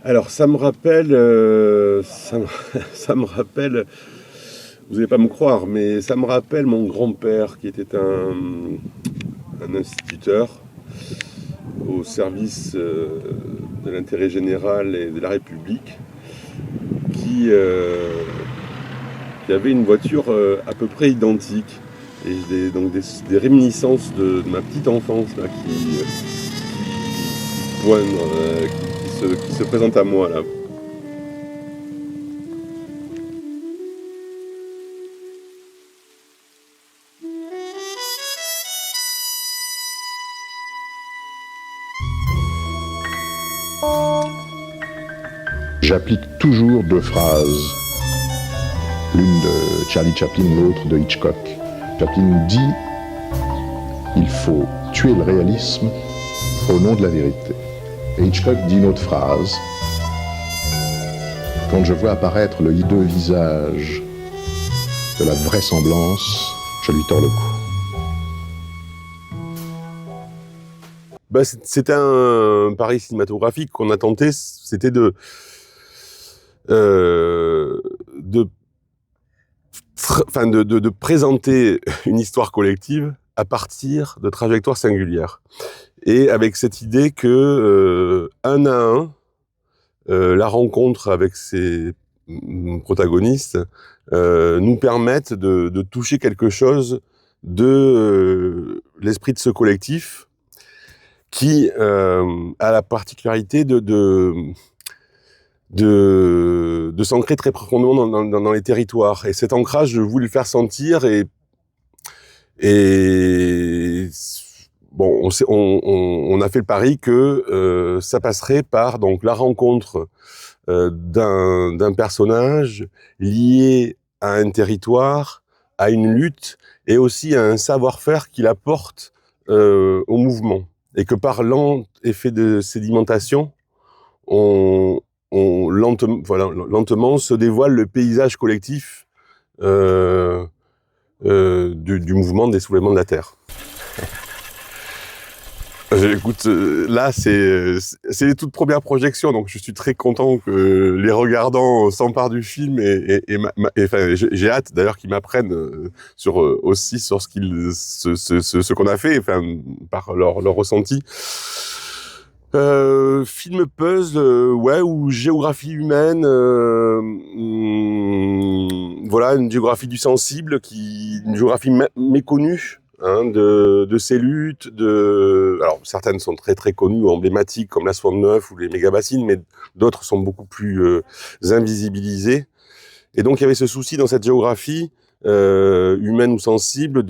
Alors, ça me rappelle, ça me rappelle, vous n'allez pas me croire, mais ça me rappelle mon grand-père qui était un instituteur au service de l'intérêt général et de la République, qui, euh, qui avait une voiture à peu près identique. Et j'ai donc des réminiscences de ma petite enfance là, qui poindent, qui se présentent à moi là. J'applique toujours deux phrases, l'une de Charlie Chaplin, l'autre de Hitchcock. Chaplin dit « Il faut tuer le réalisme au nom de la vérité ». Et Hitchcock dit une autre phrase « Quand je vois apparaître le hideux visage de la vraisemblance, je lui tords le cou ». Bah, c'était un pari cinématographique qu'on a tenté, c'était de présenter une histoire collective à partir de trajectoires singulières. Et avec cette idée que, un à un, la rencontre avec ces protagonistes nous permettent de toucher quelque chose de l'esprit de ce collectif qui a la particularité de s'ancrer très profondément dans les territoires. Et cet ancrage, je voulais le faire sentir et bon, on a fait le pari que ça passerait par donc la rencontre d'un personnage lié à un territoire, à une lutte et aussi à un savoir-faire qu'il apporte au mouvement. Et que par lent effet de sédimentation, lentement se dévoile le paysage collectif du mouvement des soulèvements de la Terre. Écoute, là, c'est les toutes premières projections, donc je suis très content que les regardants s'emparent du film enfin, j'ai hâte d'ailleurs qu'ils m'apprennent aussi sur ce qu'on a fait, enfin, par leur ressenti. Film puzzle, ouais, ou géographie humaine, voilà, une géographie du sensible, une géographie méconnue, hein, de ces luttes, alors certaines sont très très connues ou emblématiques comme la 69 ou les méga-bassines, mais d'autres sont beaucoup plus invisibilisées. Et donc il y avait ce souci dans cette géographie humaine ou sensible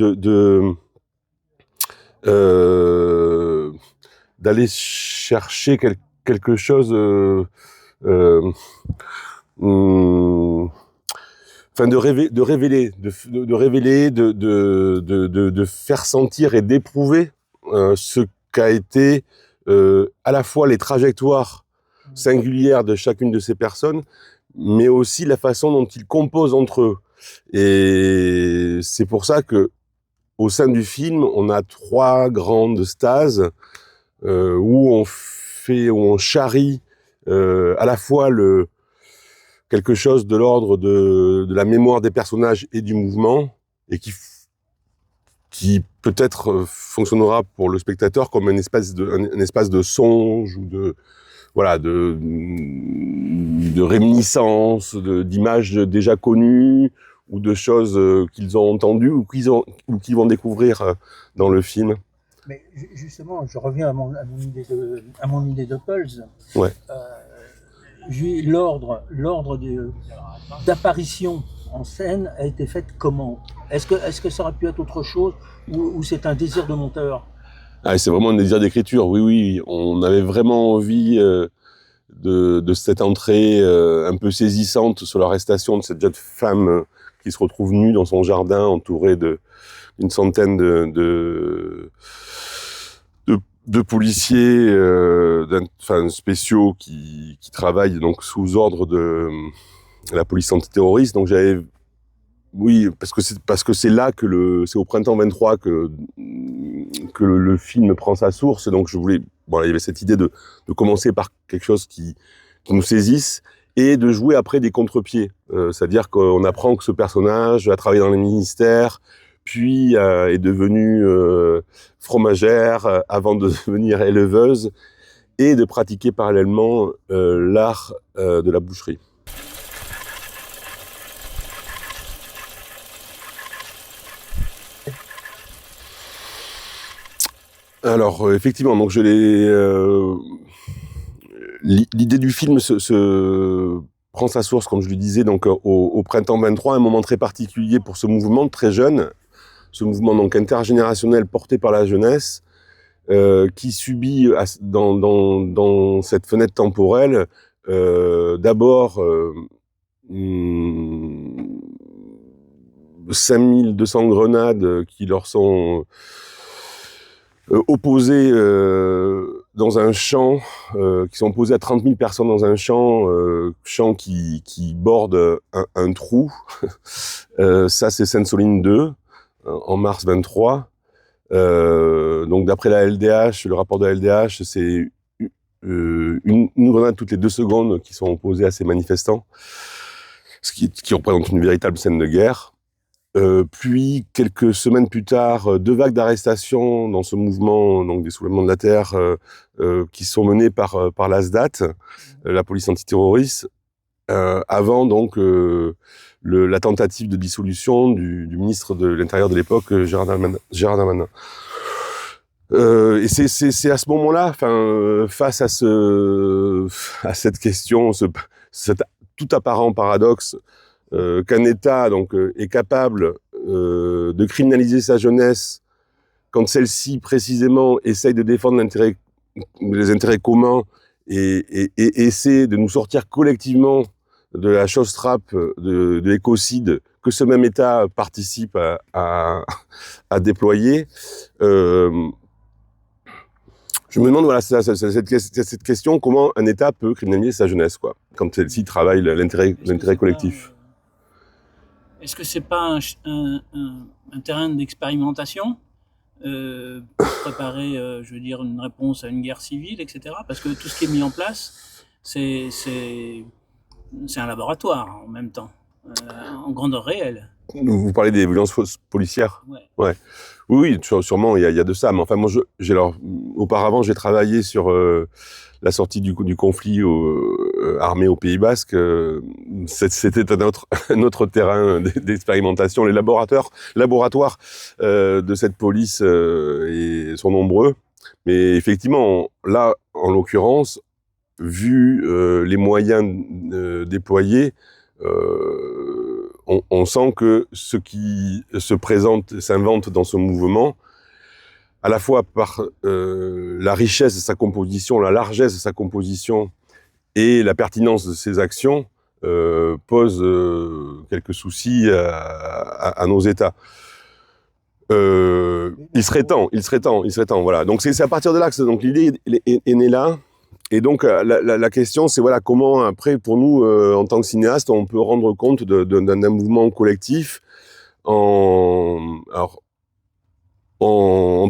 d'aller chercher quelque chose, enfin de révéler, de faire sentir et d'éprouver ce qu'a été à la fois les trajectoires singulières de chacune de ces personnes, mais aussi la façon dont ils composent entre eux. Et c'est pour ça que au sein du film, on a 3 grandes stases où on charrie à la fois quelque chose de l'ordre de la mémoire des personnages et du mouvement, et qui peut-être fonctionnera pour le spectateur comme un espace de songe ou de réminiscence, d'images déjà connues ou de choses qu'ils ont entendues ou qu'ils vont découvrir dans le film. Mais justement, je reviens à mon idée de Pulse. Ouais. L'ordre d'apparition en scène a été fait comment ? Est-ce que ça aurait pu être autre chose ou c'est un désir de monteur ? Ah, c'est vraiment un désir d'écriture, oui. On avait vraiment envie de cette entrée un peu saisissante sur l'arrestation de cette jeune femme qui se retrouve nue dans son jardin, entourée d'une centaine de policiers spéciaux qui travaillent donc sous ordre de la police antiterroriste. Donc parce que c'est là c'est au printemps 23 que le film prend sa source. Donc il y avait cette idée de commencer par quelque chose qui nous saisissent, et de jouer après des contre-pieds. C'est-à-dire qu'on apprend que ce personnage a travaillé dans les ministères, puis est devenue fromagère avant de devenir éleveuse, et de pratiquer parallèlement l'art de la boucherie. Alors effectivement, donc l'idée du film prend sa source, comme je le disais, donc au printemps 23, un moment très particulier pour ce mouvement très jeune, ce mouvement donc intergénérationnel porté par la jeunesse, qui subit dans cette fenêtre temporelle d'abord 5200 grenades qui leur sont opposés dans un champ, qui sont opposés à 30 000 personnes dans un champ qui borde un trou. Ça, c'est Sainte-Soline 2, en mars 23. Donc, d'après la LDH, le rapport de la LDH, c'est une grenade toutes les 2 secondes qui sont opposées à ces manifestants, ce qui représente une véritable scène de guerre. Puis, quelques semaines plus tard, 2 vagues d'arrestations dans ce mouvement, donc des soulèvements de la terre, qui sont menées par l'ASDAT, la police antiterroriste, avant donc la tentative de dissolution du ministre de l'Intérieur de l'époque, Gérard Darmanin. Et c'est à ce moment-là, face à cette question, cet tout apparent paradoxe, qu'un État donc est capable de criminaliser sa jeunesse quand celle-ci précisément essaye de défendre les intérêts communs et essaie de nous sortir collectivement de la chose-trappe de l'écocide que ce même État participe à déployer. Je me demande, voilà, cette question, comment un État peut criminaliser sa jeunesse, quoi, quand celle-ci travaille l'intérêt collectif. Est-ce que c'est pas un terrain d'expérimentation pour préparer, je veux dire, une réponse à une guerre civile, etc. Parce que tout ce qui est mis en place, c'est un laboratoire en même temps, en grandeur réelle. Vous parlez des violences policières ? Ouais. Oui, sûrement, il y a de ça. Mais enfin, moi, auparavant, j'ai travaillé sur la sortie du conflit armé au Pays Basque. C'était un autre terrain d'expérimentation. Les laboratoires de cette police sont nombreux. Mais effectivement, là, en l'occurrence, vu les moyens déployés, on sent que ce qui s'invente dans ce mouvement, à la fois par la richesse de sa composition, la largesse de sa composition et la pertinence de ses actions, pose quelques soucis à nos États. Il serait temps, voilà. Donc c'est à partir de là que donc l'idée est née là. Et donc la question, c'est voilà comment après pour nous en tant que cinéaste, on peut rendre compte d'un mouvement collectif en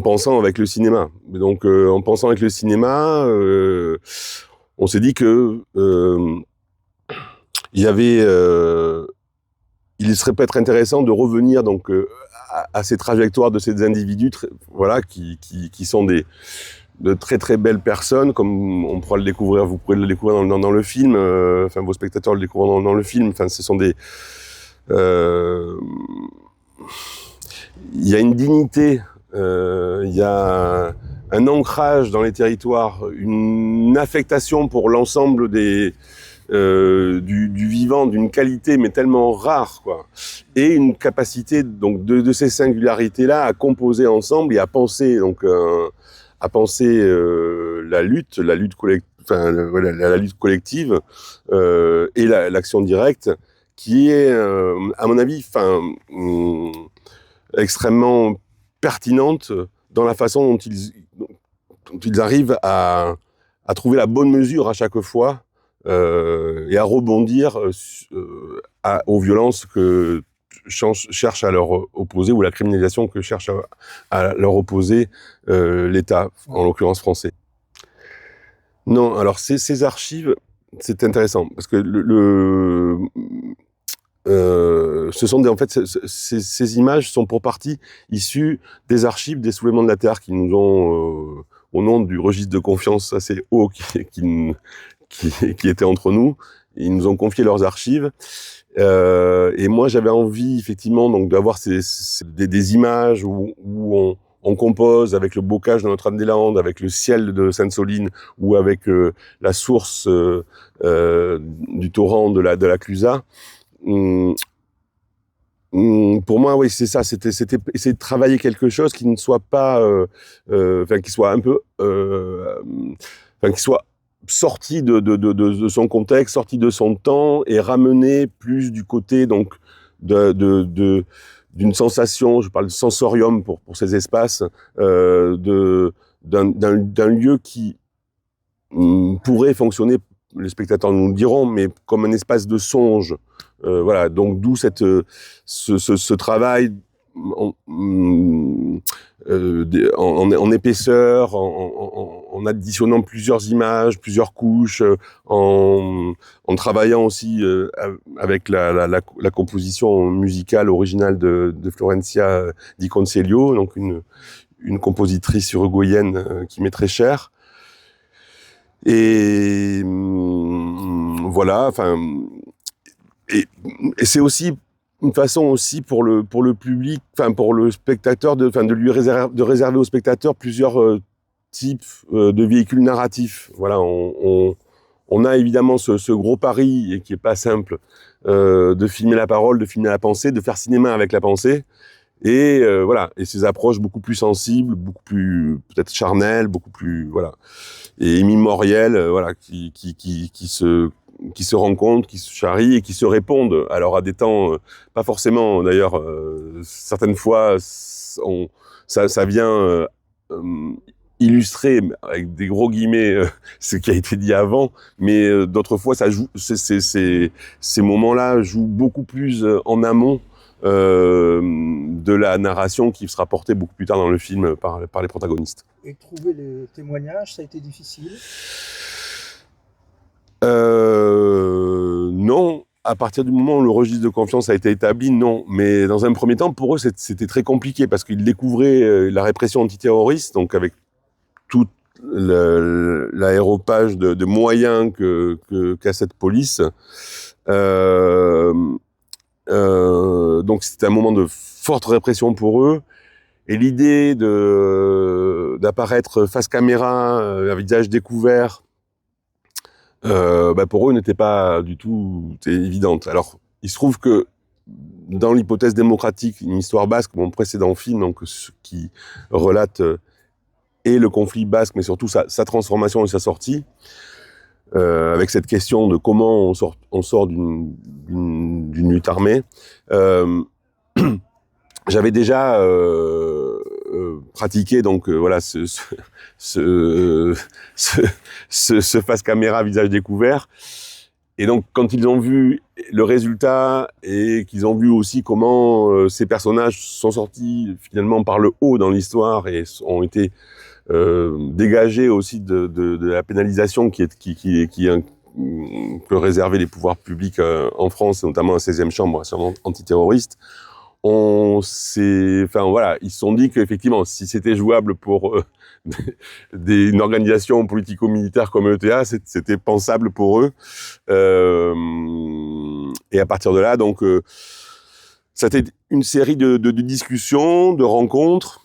pensant avec le cinéma. Donc en pensant avec le cinéma, on s'est dit que il serait peut-être intéressant de revenir donc à ces trajectoires de ces individus, voilà, qui sont de très très belles personnes, comme on pourra le découvrir, vous pourrez le découvrir dans le film, enfin vos spectateurs le découvriront dans le film. Enfin, ce sont des, il y a une dignité, il y a un ancrage dans les territoires, une affectation pour l'ensemble du vivant, d'une qualité mais tellement rare, quoi, et une capacité donc de ces singularités-là à composer ensemble et à penser donc la lutte collective et l'action directe, qui est à mon avis extrêmement pertinente dans la façon dont ils arrivent à trouver la bonne mesure à chaque fois et à rebondir aux violences que cherche à leur opposer, ou la criminalisation que cherche à leur opposer l'État, en l'occurrence français. Non, alors ces archives, c'est intéressant parce que ce sont en fait, ces images sont pour partie issues des archives des soulèvements de la Terre qui nous ont, au nom du registre de confiance assez haut qui était entre nous, ils nous ont confié leurs archives. Et moi, j'avais envie effectivement donc d'avoir des images où on compose avec le bocage de Notre-Dame-des-Landes, avec le ciel de Sainte-Soline ou avec la source du torrent de la Clusaz. Pour moi, oui, c'est ça. C'était essayer de travailler quelque chose qui ne soit pas, qui soit un peu, qui soit sorti de son contexte, sorti de son temps et ramené plus du côté donc d'une sensation. Je parle de sensorium pour ces espaces, d'un lieu qui pourrait fonctionner. Les spectateurs nous le diront, mais comme un espace de songe. Voilà, donc d'où ce travail en épaisseur, en additionnant plusieurs images, plusieurs couches, en travaillant aussi avec la composition musicale originale de Florencia Di Consiglio, donc une compositrice uruguayenne qui m'est très chère. Et voilà, enfin, et c'est aussi une façon aussi pour le public, enfin pour le spectateur, de réserver au spectateur plusieurs types de véhicules narratifs. Voilà, on a évidemment ce gros pari, et qui est pas simple, de filmer la parole, de filmer la pensée, de faire cinéma avec la pensée. Et voilà, et ces approches beaucoup plus sensibles, beaucoup plus peut-être charnelles, beaucoup plus voilà, et immémorielles, voilà, qui se rencontrent, qui se charrient et qui se répondent. Alors à des temps pas forcément d'ailleurs, certaines fois ça vient illustrer avec des gros guillemets ce qui a été dit avant, mais d'autres fois ça joue, ces moments-là jouent beaucoup plus en amont de la narration qui sera portée beaucoup plus tard dans le film par les protagonistes. Et trouver les témoignages, ça a été difficile? Non, à partir du moment où le registre de confiance a été établi, non. Mais dans un premier temps, pour eux, c'était très compliqué parce qu'ils découvraient la répression antiterroriste, donc avec tout l'aéropage de moyens qu'a cette police. Donc c'était un moment de forte répression pour eux, et l'idée d'apparaître face caméra, à visage découvert, pour eux n'était pas du tout évidente. Alors il se trouve que dans l'hypothèse démocratique, une histoire basque, mon précédent film, donc qui relate et le conflit basque, mais surtout sa transformation et sa sortie, avec cette question de comment on sort d'une lutte armée. J'avais déjà pratiqué donc voilà ce face caméra visage découvert, et donc quand ils ont vu le résultat et qu'ils ont vu aussi comment ces personnages sont sortis finalement par le haut dans l'histoire et ont été dégagés aussi de la pénalisation qui peut réserver les pouvoirs publics en France, et notamment la 16e chambre antiterroriste. Ils se sont dit qu'effectivement, si c'était jouable pour une organisation politico-militaire comme ETA, c'était pensable pour eux. Et à partir de là, donc, c'était une série de discussions, de rencontres,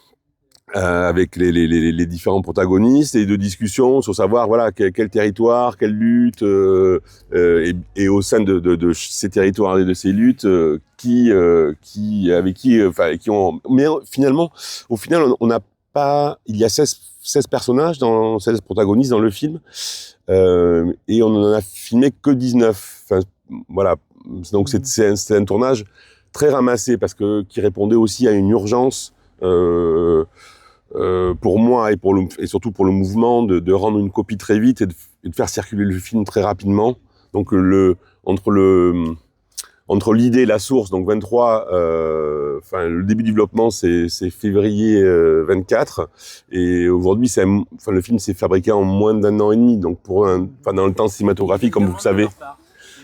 avec les différents protagonistes, et de discussions sur savoir voilà quel territoire, quelle lutte, et au sein de ces territoires et de ces luttes, mais finalement, au final, on n'a pas, il y a 16 personnages, 16 protagonistes dans le film, et on en a filmé que 19. Enfin, voilà, donc c'est un tournage très ramassé qui répondait aussi à une urgence. Pour moi et surtout pour le mouvement, de rendre une copie très vite et de faire circuler le film très rapidement. Donc entre entre l'idée et la source, donc 23, le début du développement, c'est février 24, et aujourd'hui, le film s'est fabriqué en moins d'1 an et demi, donc dans le temps cinématographique, comme vous le savez. Il y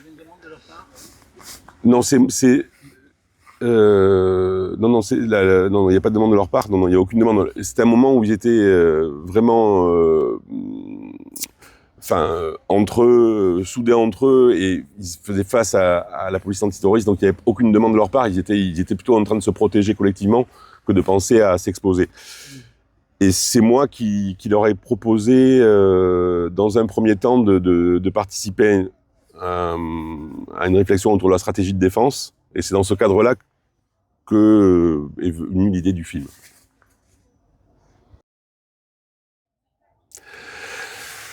avait une demande de leur part. Non, non, il n'y a pas de demande de leur part. Non, il n'y a aucune demande. C'était un moment où ils étaient vraiment, entre eux, soudés entre eux, et ils faisaient face à la police antiterroriste. Donc il n'y avait aucune demande de leur part. Ils étaient plutôt en train de se protéger collectivement que de penser à s'exposer. Et c'est moi qui leur ai proposé, dans un premier temps, de participer à une réflexion autour de la stratégie de défense. Et c'est dans ce cadre-là que est venue l'idée du film.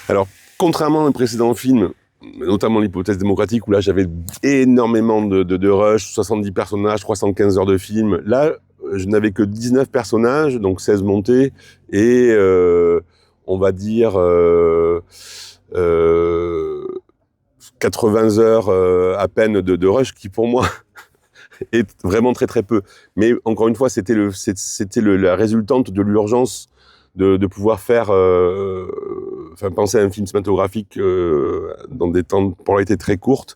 Alors, contrairement aux précédents films, notamment l'hypothèse démocratique, où là j'avais énormément de rush, 70 personnages, 315 heures de film, là je n'avais que 19 personnages, donc 16 montés, et on va dire 80 heures à peine de rush, qui pour moi est vraiment très très peu. Mais encore une fois, c'était la résultante de l'urgence de pouvoir faire, penser à un film cinématographique dans des temporalités très courtes.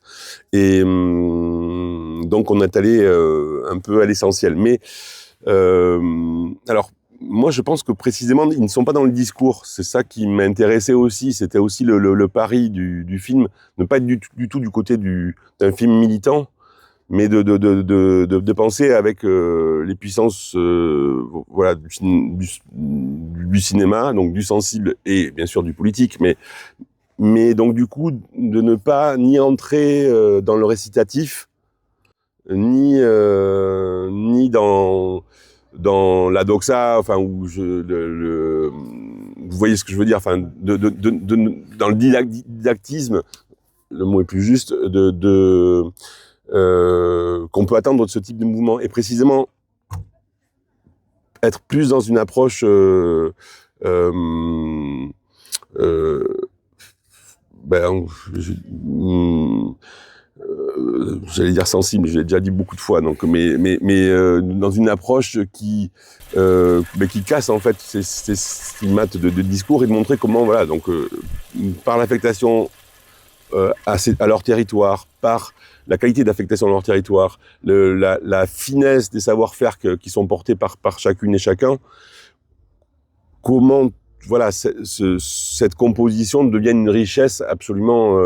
Et donc on est allé un peu à l'essentiel. Mais alors, moi je pense que précisément, ils ne sont pas dans le discours. C'est ça qui m'intéressait aussi. C'était aussi le pari du film, ne pas être du tout du côté d'un film militant, mais de penser avec les puissances du cinéma, donc du sensible et bien sûr du politique, mais donc du coup de ne pas ni entrer dans le récitatif, ni dans la doxa, vous voyez ce que je veux dire, dans le didactisme, le mot est plus juste, qu'on peut attendre de ce type de mouvement, et précisément être plus dans une approche j'allais dire sensible, je l'ai déjà dit beaucoup de fois, donc mais dans une approche qui casse en fait ces stigmates de discours, et de montrer comment par l'affectation à leur territoire, par la qualité d'affectation de leur territoire, la finesse des savoir-faire qui sont portés par chacune et chacun, comment cette composition devient une richesse absolument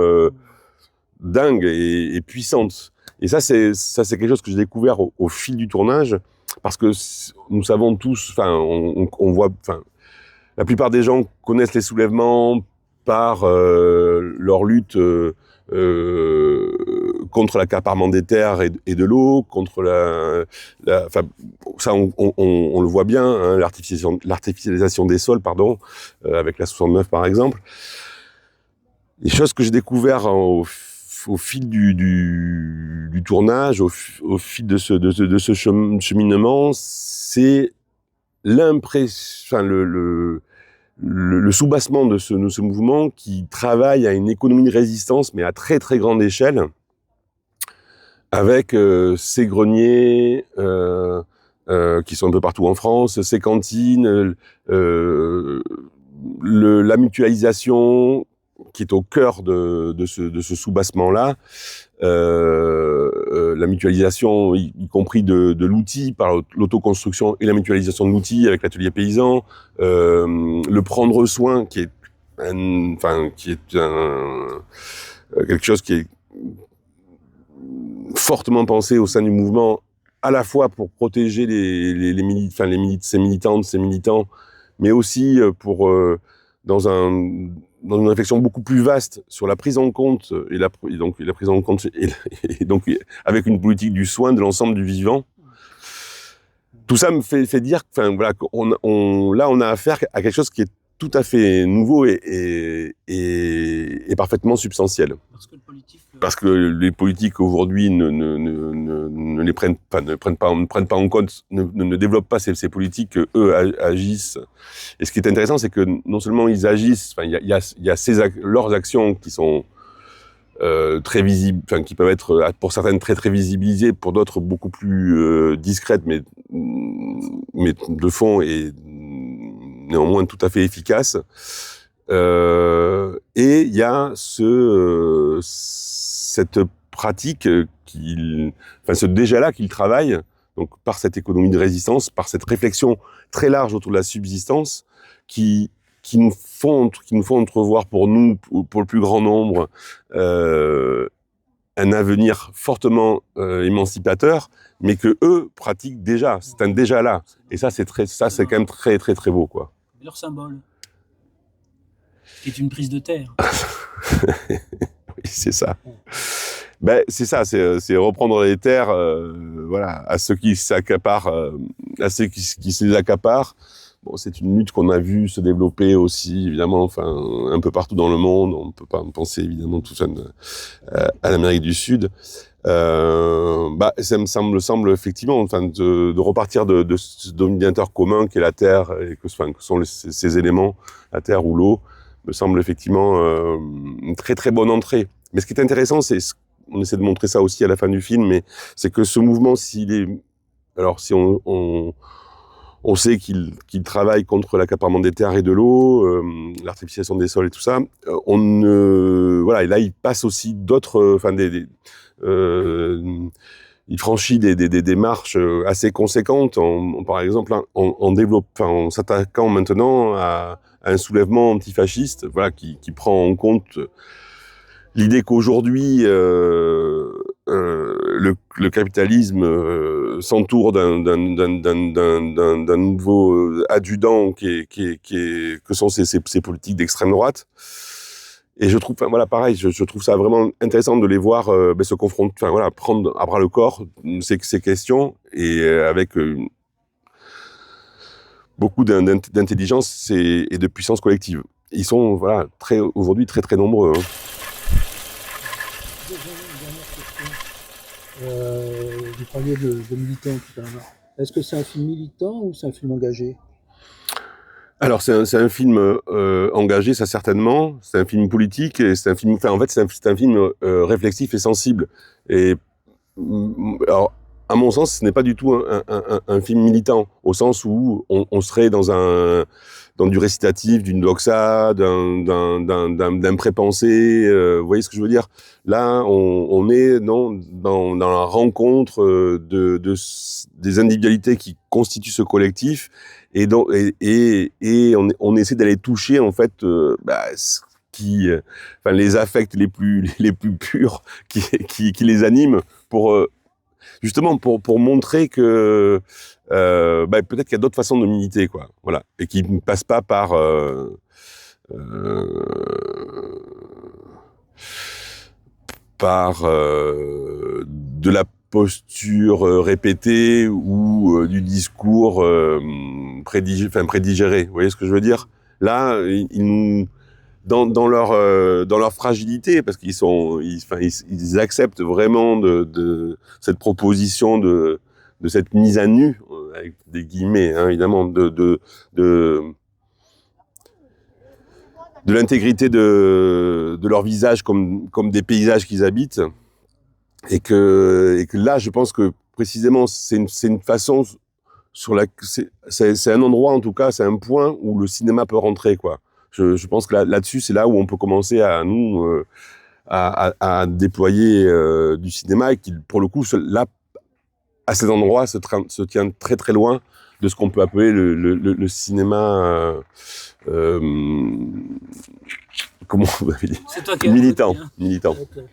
dingue et puissante. Et ça c'est quelque chose que j'ai découvert au fil du tournage, parce que nous savons tous, on voit, la plupart des gens connaissent les soulèvements par leur lutte contre l'accaparement des terres et de l'eau, contre ça on le voit bien, hein, l'artificialisation des sols, avec la 69 par exemple. Les choses que j'ai découvert au fil du tournage, au fil de ce cheminement, c'est l'impression, le soubassement de ce mouvement qui travaille à une économie de résistance, mais à très très grande échelle, avec ces greniers qui sont un peu partout en France, ces cantines, la mutualisation qui est au cœur de ce soubassement-là, la mutualisation, y compris de l'outil, par l'autoconstruction et la mutualisation de l'outil avec l'atelier paysan, le prendre soin, qui est quelque chose qui est fortement pensé au sein du mouvement, à la fois pour protéger ces militantes, ces militants, mais aussi pour dans une réflexion beaucoup plus vaste sur la prise en compte et donc avec une politique du soin de l'ensemble du vivant. Tout ça me fait dire qu'on a affaire à quelque chose qui est tout à fait nouveau et parfaitement substantiel. Parce que les politiques aujourd'hui ne prennent pas en compte, ne développent pas ces politiques, eux agissent. Et ce qui est intéressant, c'est que non seulement ils agissent, il y a leurs actions qui sont très visibles, enfin qui peuvent être pour certaines très visibilisées, pour d'autres beaucoup plus discrètes, mais de fond et néanmoins tout à fait efficaces. Et il y a cette pratique ce déjà-là qu'il travaille, donc par cette économie de résistance, par cette réflexion très large autour de la subsistance, qui nous font entrevoir pour nous, pour le plus grand nombre, un avenir fortement émancipateur, mais que eux pratiquent déjà. C'est un déjà là. Et ça, c'est quand même très très très beau, quoi. Et leur symbole est une prise de terre. Oui, c'est ça. Ben, c'est ça, c'est reprendre les terres, voilà, à ceux qui s'accaparent, à ceux qui se les accaparent. Bon, c'est une lutte qu'on a vue se développer aussi, évidemment, enfin, un peu partout dans le monde. On ne peut pas penser, évidemment, tout ça à l'Amérique du Sud. Ça me semble effectivement, enfin, de repartir de ce dominateur commun qu'est la terre et que sont ces éléments, la terre ou l'eau, me semble effectivement une très très bonne entrée. Mais ce qui est intéressant, on essaie de montrer ça aussi à la fin du film, mais c'est que ce mouvement, si on sait qu'il travaille contre l'accaparement des terres et de l'eau, l'artificialisation des sols et tout ça. Voilà, et là il passe aussi d'autres, il franchit des marches assez conséquentes, par exemple en s'attaquant maintenant à un soulèvement antifasciste, voilà, qui prend en compte l'idée qu'aujourd'hui le capitalisme s'entoure d'un nouveau adjudant que sont ces politiques d'extrême droite. Et je trouve, pareil, je trouve ça vraiment intéressant de les voir se confronter, prendre à bras le corps ces questions et avec beaucoup d'intelligence et de puissance collective. Ils sont aujourd'hui très très nombreux. Hein. Vous parliez de militants tout à l'heure. Est-ce que c'est un film militant ou c'est un film engagé ? Alors c'est un film engagé, ça certainement. C'est un film politique et c'est un film. En fait, c'est un film réflexif et sensible. Et alors, à mon sens, ce n'est pas du tout un film militant, au sens où on serait dans du récitatif, d'une doxa, d'un prépensé. Vous voyez ce que je veux dire ? Là, on est dans la rencontre des individualités qui constituent ce collectif, et on essaie d'aller toucher en fait les affects les plus purs qui les animent pour justement pour montrer que peut-être qu'il y a d'autres façons de militer, quoi. Voilà, et qui ne passent pas par de la posture répétée ou du discours prédigéré. Vous voyez ce que je veux dire ? Là, ils dans leur fragilité, parce qu'ils acceptent vraiment de cette proposition de cette mise à nu, avec des guillemets, hein, évidemment, de l'intégrité de leur visage comme des paysages qu'ils habitent, et que là, je pense que précisément c'est une façon c'est un endroit, en tout cas, c'est un point où le cinéma peut rentrer, quoi. Je pense que là-dessus, c'est là où on peut commencer à déployer du cinéma, et qui, pour le coup, là, à cet endroit, se tient très très loin de ce qu'on peut appeler le cinéma comment vous avez dit ? C'est toi qui militant. Okay.